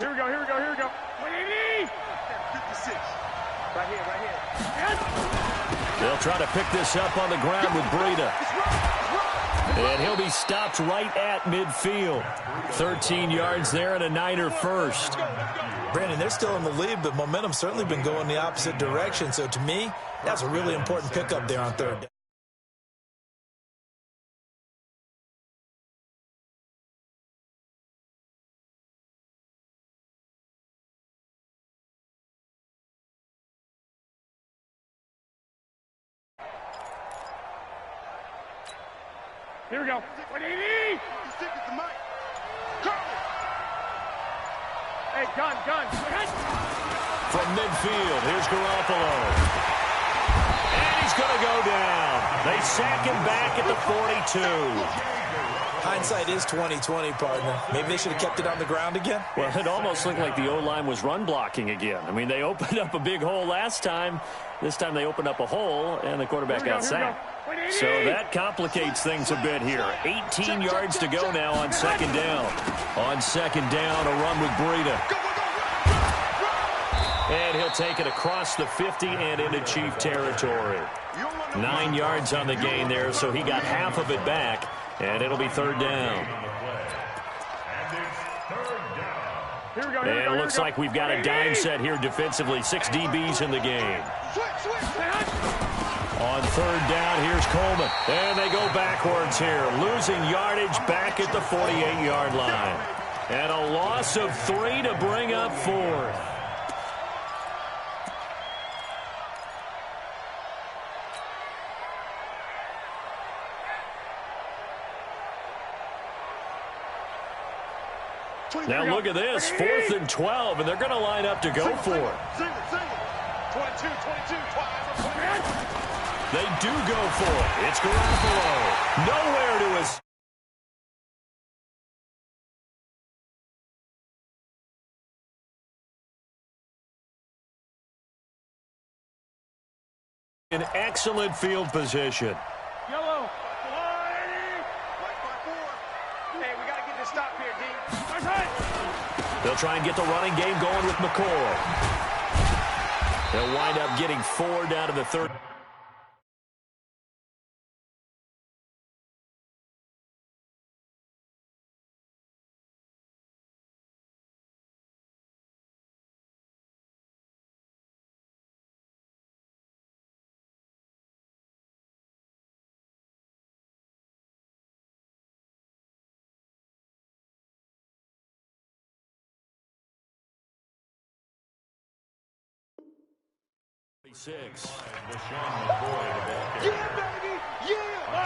Here we go, here we go, here we go. 180! 56. Right here, right here. Yes. They'll try to pick this up on the ground with Breida. And he'll be stopped right at midfield. 13 yards there and a Niner first. Brandon, they're still in the lead, but momentum's certainly been going the opposite direction. So to me, that's a really important pickup there on third down. Here we go. 180! Hey, gun. From midfield, here's Garoppolo. And he's going to go down. They sack him back at the 42. Hindsight is 20/20, partner. Maybe they should have kept it on the ground again. Well, it almost looked like the O-line was run blocking again. I mean, they opened up a big hole last time. This time they opened up a hole, and the quarterback got sacked. So that complicates things a bit here. 18 yards to go now on second down. On second down, a run with Breida. And he'll take it across the 50 and into Chief territory. 9 yards on the gain there, so he got half of it back, and it'll be third down. And it looks like we've got a dime set here defensively. 6 DBs in the game. On third down, here's Coleman. And they go backwards here, losing yardage back at the 48-yard line. And a loss of 3 to bring up fourth. Now look at this, 4th and 12, and they're going to line up to go for it. 22, 12. They do go for it. It's Garoppolo. Nowhere to his... An excellent field position. Yellow. 180. Right by 4. Hey, we got to get this stop here, D. They'll try and get the running game going with McCoy. They'll wind up getting 4 down to the third.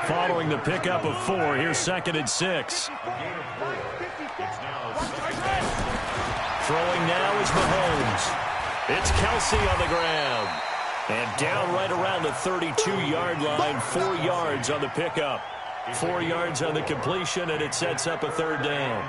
Following the pickup of 4, here's 2nd and 6. Throwing now is Mahomes. It's Kelsey on the ground. And down right around the 32-yard line, 4 yards on the pickup. 4 yards on the completion, and it sets up a third down.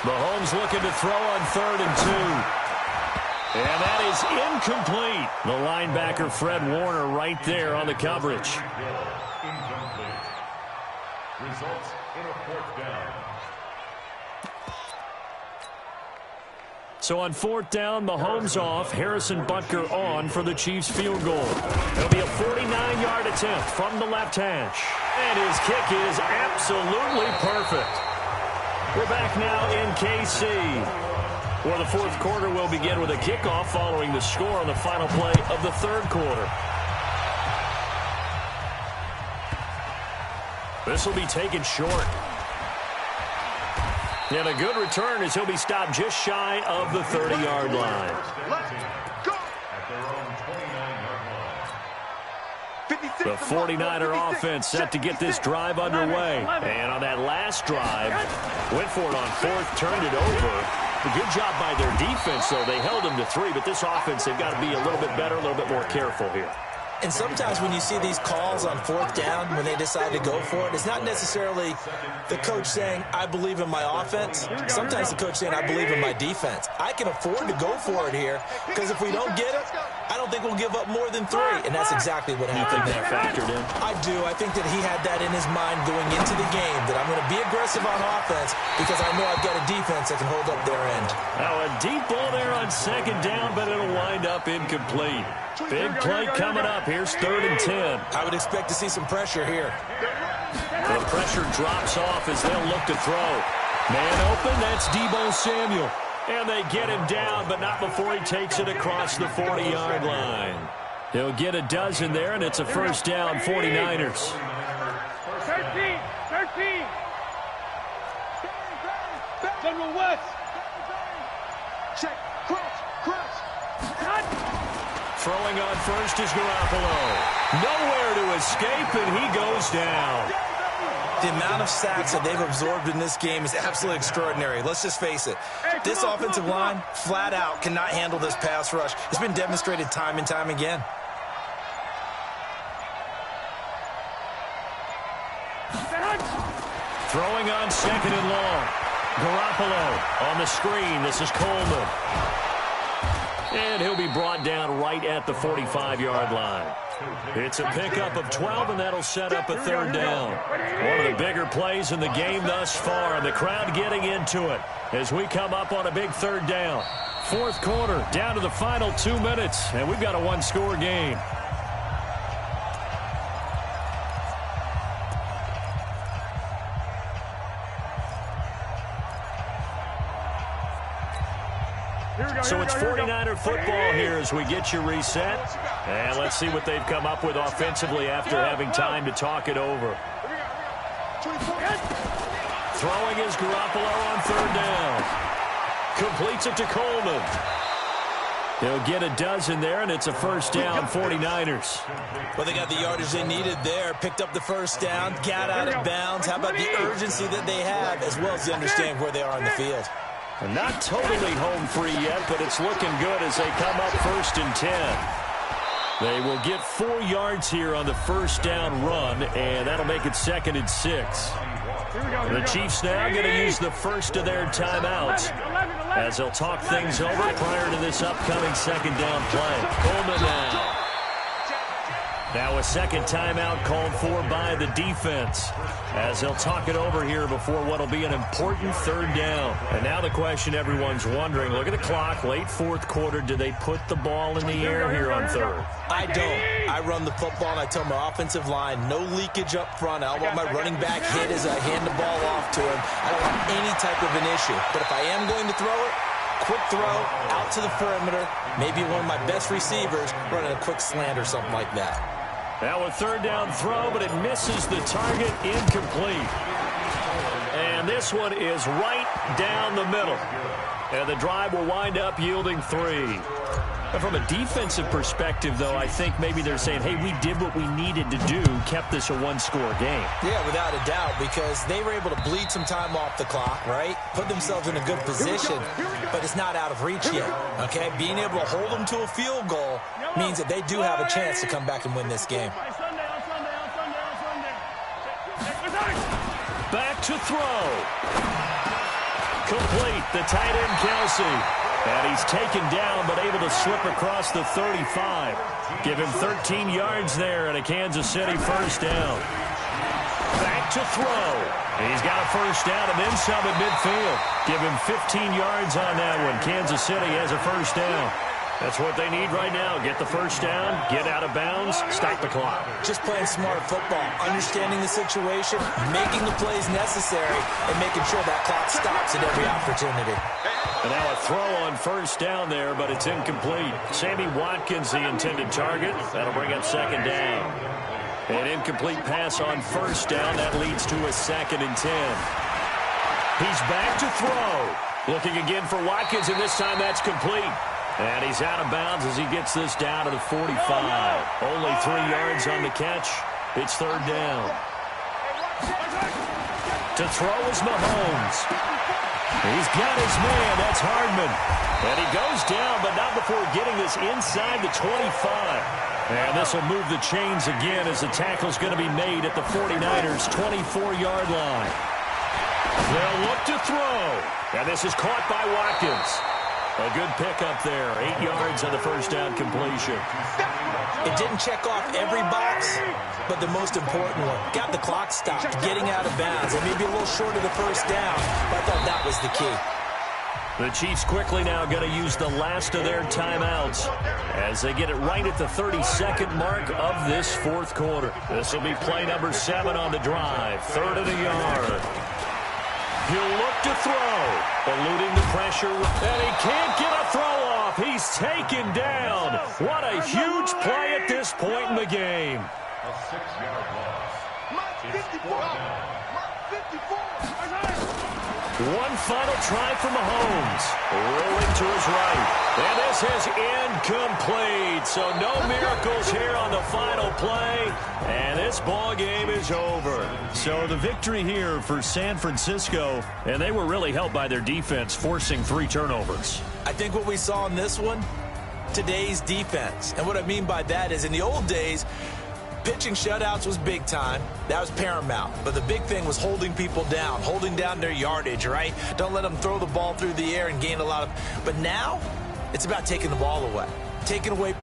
Mahomes looking to throw on 3rd and 2. And that is incomplete. The linebacker, Fred Warner, right there on the coverage. Incomplete. Results in a 4th down. So on 4th down, Mahomes off, Harrison Butker on for the Chiefs field goal. It'll be a 49-yard attempt from the left hash. And his kick is absolutely perfect. We're back now in KC. Well, the 4th quarter will begin with a kickoff following the score on the final play of the 3rd quarter. This will be taken short. And a good return as he'll be stopped just shy of the 30-yard line. The 49er offense set to get this drive underway. And on that last drive, went for it on 4th, turned it over. A good job by their defense, though. They held them to 3, but this offense, they've got to be a little bit better, a little bit more careful here. And sometimes when you see these calls on 4th down, when they decide to go for it, it's not necessarily the coach saying, I believe in my offense. Sometimes the coach saying, I believe in my defense. I can afford to go for it here because if we don't get it, I don't think we'll give up more than 3, and that's exactly what happened there. You think that factored in? I do. I think that he had that in his mind going into the game, that I'm going to be aggressive on offense because I know I've got a defense that can hold up their end. Now a deep ball there on second down, but it'll wind up incomplete. Big play coming up. Here's 3rd and 10. I would expect to see some pressure here. The pressure drops off as they'll look to throw. Man open, that's Deebo Samuel. And they get him down, but not before he takes it across the 40-yard line. He'll get a dozen there, and it's a first down, 49ers. 13. General West. Check. Cross. Throwing on first is Garoppolo. Nowhere to escape, and he goes down. The amount of sacks that they've absorbed in this game is absolutely extraordinary. Let's just face it. This offensive line, flat out, cannot handle this pass rush. It's been demonstrated time and time again. Throwing on second and long. Garoppolo on the screen. This is Coleman. And he'll be brought down right at the 45-yard line. It's a pickup of 12, and that'll set up a 3rd down. One of the bigger plays in the game thus far, and the crowd getting into it as we come up on a big 3rd down. 4th quarter, down to the final 2 minutes, and we've got a 1-score game. So it's 49er football here as we get you reset. And let's see what they've come up with offensively after having time to talk it over. Throwing is Garoppolo on 3rd down. Completes it to Coleman. He'll get a dozen there, and it's a first down, 49ers. Well, they got the yardage they needed there, picked up the first down, got out of bounds. How about the urgency that they have, as well as the understanding where they are on the field? Not totally home free yet, but it's looking good as they come up 1st and 10. They will get 4 yards here on the first down run, and that'll make it 2nd and 6. The Chiefs now going to use the first of their timeouts as they'll talk things over prior to this upcoming 2nd down play. Coleman now. Now a second timeout called for by the defense as they'll talk it over here before what will be an important 3rd down. And now the question everyone's wondering, look at the clock, late 4th quarter, do they put the ball in the air here on 3rd? I don't. I run the football, and I tell my offensive line, no leakage up front. I don't want my running back hit as I hand the ball off to him. I don't want any type of an issue. But if I am going to throw it, quick throw out to the perimeter, maybe one of my best receivers running a quick slant or something like that. Now a 3rd down throw, but it misses the target, incomplete. And this one is right down the middle. And the drive will wind up yielding 3. But from a defensive perspective, though, I think maybe they're saying, hey, we did what we needed to do, kept this a 1-score game. Yeah, without a doubt, because they were able to bleed some time off the clock, right? Put themselves in a good position, but it's not out of reach yet, okay? Being able to hold them to a field goal means that they do have a chance to come back and win this game. Back to throw. Complete, the tight end Kelsey. And he's taken down, but able to slip across the 35. Give him 13 yards there and a Kansas City first down. Back to throw. He's got a first down and then some at midfield. Give him 15 yards on that one. Kansas City has a first down. That's what they need right now. Get the first down, get out of bounds, stop the clock. Just playing smart football, understanding the situation, making the plays necessary, and making sure that clock stops at every opportunity. And now a throw on first down there, but it's incomplete. Sammy Watkins, the intended target. That'll bring up 2nd down. An incomplete pass on first down. That leads to a 2nd and 10. He's back to throw. Looking again for Watkins, and this time that's complete. And he's out of bounds as he gets this down to the 45. Only 3 yards on the catch. It's 3rd down. To throw is Mahomes. He's got his man. That's Hardman. And he goes down, but not before getting this inside the 25. And this will move the chains again as the tackle's going to be made at the 49ers' 24-yard line. They'll look to throw. And this is caught by Watkins. A good pickup there. 8 yards on the first down completion. It didn't check off every box, but the most important one. Got the clock stopped, getting out of bounds. It may be a little short of the first down, but I thought that was the key. The Chiefs quickly now going to use the last of their timeouts as they get it right at the 32nd mark of this fourth quarter. This will be play number 7 on the drive. 3rd and a yard. He'll look to throw, eluding the pressure, and he can't get a throw off. He's taken down. What a huge play at this point in the game. A 6-yard loss. It's 4th down. One final try for Mahomes. Rolling to his right. And this is incomplete. So no miracles here on the final play. And this ball game is over. So the victory here for San Francisco. And they were really helped by their defense, forcing 3 turnovers. I think what we saw in this one, today's defense. And what I mean by that is in the old days, pitching shutouts was big time. That was paramount. But the big thing was holding people down, holding down their yardage, right? Don't let them throw the ball through the air and gain a lot of... But now, it's about taking the ball away. Taking away